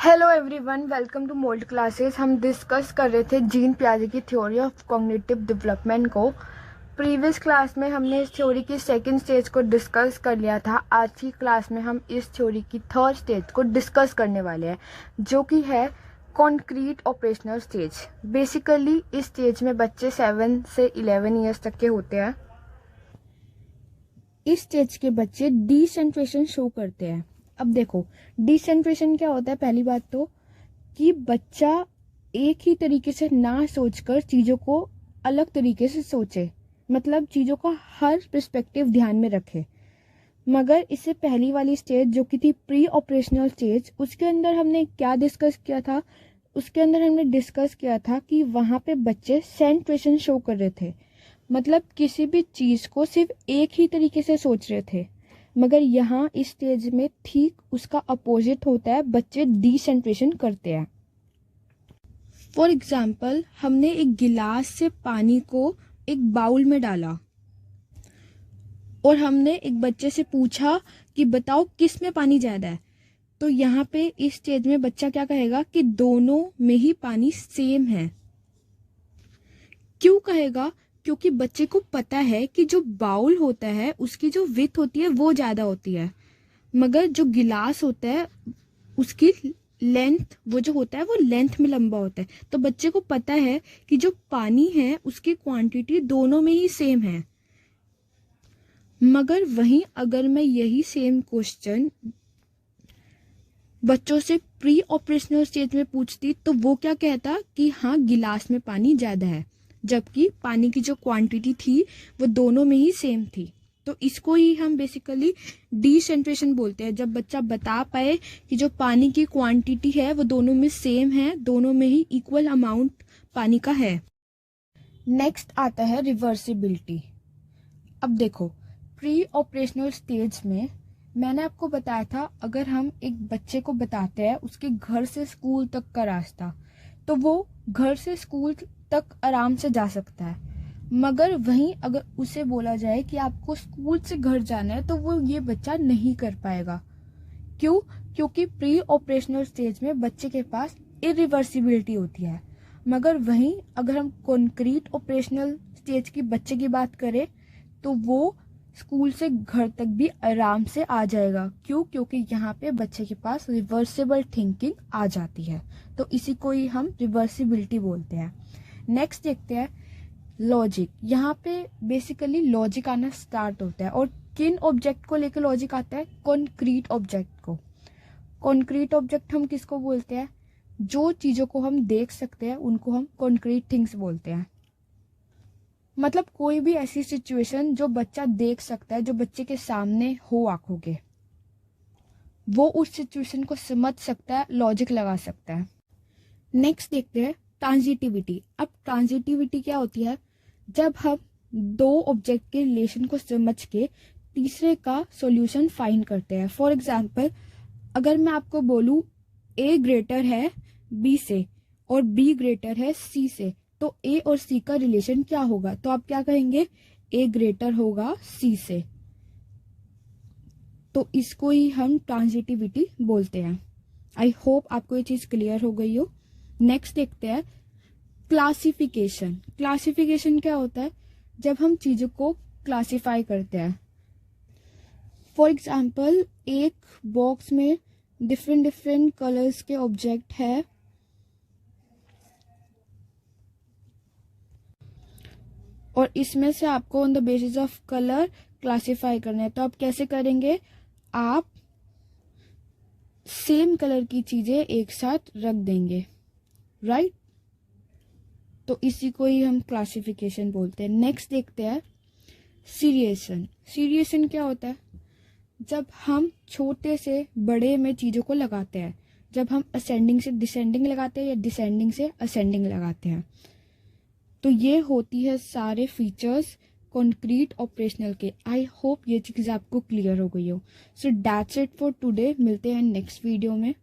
Hello everyone, welcome to mould classes. हम discuss कर रहे थे जीन पियाजे की थ्योरी ऑफ कॉग्निटिव डेवलपमेंट को। प्रीवियस क्लास में हमने इस थ्योरी की सेकंड स्टेज को डिस्कस कर लिया था। आज की क्लास में हम इस थ्योरी की थर्ड स्टेज को डिस्कस करने वाले हैं, जो कि है कॉन्क्रीट ऑपरेशनल स्टेज। बेसिकली इस स्टेज में बच्चे 7 से 11 ईयर्स तक के होते हैं। इस स्टेज के बच्चे डिसेंट्रेशन शो करते हैं। अब देखो, डिसेंट्रेशन क्या होता है। पहली बात तो कि बच्चा एक ही तरीके से ना सोचकर चीज़ों को अलग तरीके से सोचे, मतलब चीज़ों का हर पर्सपेक्टिव ध्यान में रखे। मगर इससे पहली वाली स्टेज जो कि थी प्री ऑपरेशनल स्टेज, उसके अंदर हमने क्या डिस्कस किया था। उसके अंदर हमने डिस्कस किया था कि वहाँ पे बच्चे सेंट्रेशन शो कर रहे थे, मतलब किसी भी चीज़ को सिर्फ एक ही तरीके से सोच रहे थे। मगर यहाँ इस स्टेज में ठीक उसका अपोजिट होता है, बच्चे डिसेंट्रेशन करते हैं। फॉर एग्जाम्पल, हमने एक गिलास से पानी को एक बाउल में डाला और हमने एक बच्चे से पूछा कि बताओ किस में पानी ज़्यादा है। तो यहाँ पे इस स्टेज में बच्चा क्या कहेगा कि दोनों में ही पानी सेम है। क्यों कहेगा? क्योंकि बच्चे को पता है कि जो बाउल होता है उसकी जो विड्थ होती है वो ज़्यादा होती है, मगर जो गिलास होता है उसकी लेंथ, वो जो होता है वो लेंथ में लंबा होता है। तो बच्चे को पता है कि जो पानी है उसकी क्वांटिटी दोनों में ही सेम है। मगर वहीं अगर मैं यही सेम क्वेश्चन बच्चों से प्री ऑपरेशनल स्टेज में पूछती तो वो क्या कहता कि हाँ, गिलास में पानी ज़्यादा है, जबकि पानी की जो क्वांटिटी थी वो दोनों में ही सेम थी। तो इसको ही हम बेसिकली डिसेंट्रेशन बोलते हैं, जब बच्चा बता पाए कि जो पानी की क्वांटिटी है वो दोनों में सेम है, दोनों में ही इक्वल अमाउंट पानी का है। नेक्स्ट आता है रिवर्सिबिलिटी। अब देखो, प्री ऑपरेशनल स्टेज में मैंने आपको बताया था, अगर हम एक बच्चे को बताते हैं उसके घर से स्कूल तक का रास्ता, तो वो घर से स्कूल तक आराम से जा सकता है। मगर वहीं अगर उसे बोला जाए कि आपको स्कूल से घर जाना है, तो वो ये बच्चा नहीं कर पाएगा। क्यों? क्योंकि प्री ऑपरेशनल स्टेज में बच्चे के पास इरिवर्सिबिलिटी होती है। मगर वहीं अगर हम कॉन्क्रीट ऑपरेशनल स्टेज की बच्चे की बात करें तो वो स्कूल से घर तक भी आराम से आ जाएगा। क्यों? क्योंकि यहाँ पे बच्चे के पास रिवर्सिबल थिंकिंग आ जाती है। तो इसी को ही हम रिवर्सिबिलिटी बोलते हैं। नेक्स्ट देखते हैं लॉजिक। यहाँ पे बेसिकली लॉजिक आना स्टार्ट होता है। और किन ऑब्जेक्ट को लेकर लॉजिक आता है? कॉन्क्रीट ऑब्जेक्ट को। कॉन्क्रीट ऑब्जेक्ट हम किसको बोलते हैं? जो चीज़ों को हम देख सकते हैं उनको हम कॉन्क्रीट थिंग्स बोलते हैं। मतलब कोई भी ऐसी सिचुएशन जो बच्चा देख सकता है, जो बच्चे के सामने हो आंखों के, वो उस सिचुएशन को समझ सकता है, लॉजिक लगा सकता है। नेक्स्ट देखते हैं ट्रांजिटिविटी। अब ट्रांजिटिविटी क्या होती है? जब हम दो ऑब्जेक्ट के रिलेशन को समझ के तीसरे का सॉल्यूशन फाइंड करते हैं। फॉर एग्जांपल, अगर मैं आपको बोलूं ए ग्रेटर है बी से और बी ग्रेटर है सी से, तो ए और सी का रिलेशन क्या होगा? तो आप क्या कहेंगे? ए ग्रेटर होगा सी से। तो इसको ही हम ट्रांजिटिविटी बोलते हैं। आई होप आपको ये चीज क्लियर हो गई हो। नेक्स्ट देखते हैं क्लासिफिकेशन। क्लासिफिकेशन क्या होता है? जब हम चीजों को क्लासिफाई करते हैं। फॉर एग्जाम्पल, एक बॉक्स में डिफरेंट डिफरेंट कलर्स के ऑब्जेक्ट है और इसमें से आपको on the basis of colour classify करना है। तो आप कैसे करेंगे? आप सेम कलर की चीजें एक साथ रख देंगे, राइट? तो इसी को ही हम क्लासिफिकेशन बोलते हैं। नेक्स्ट देखते हैं सीरिएशन। सीरिएशन क्या होता है? जब हम छोटे से बड़े में चीजों को लगाते हैं, जब हम असेंडिंग से डिसेंडिंग लगाते हैं या डिसेंडिंग से असेंडिंग लगाते हैं। तो ये होती है सारे फीचर्स कॉन्क्रीट ऑपरेशनल के। आई होप ये चीज़ आपको क्लियर हो गई हो। So that's it for today. मिलते हैं नेक्स्ट वीडियो में।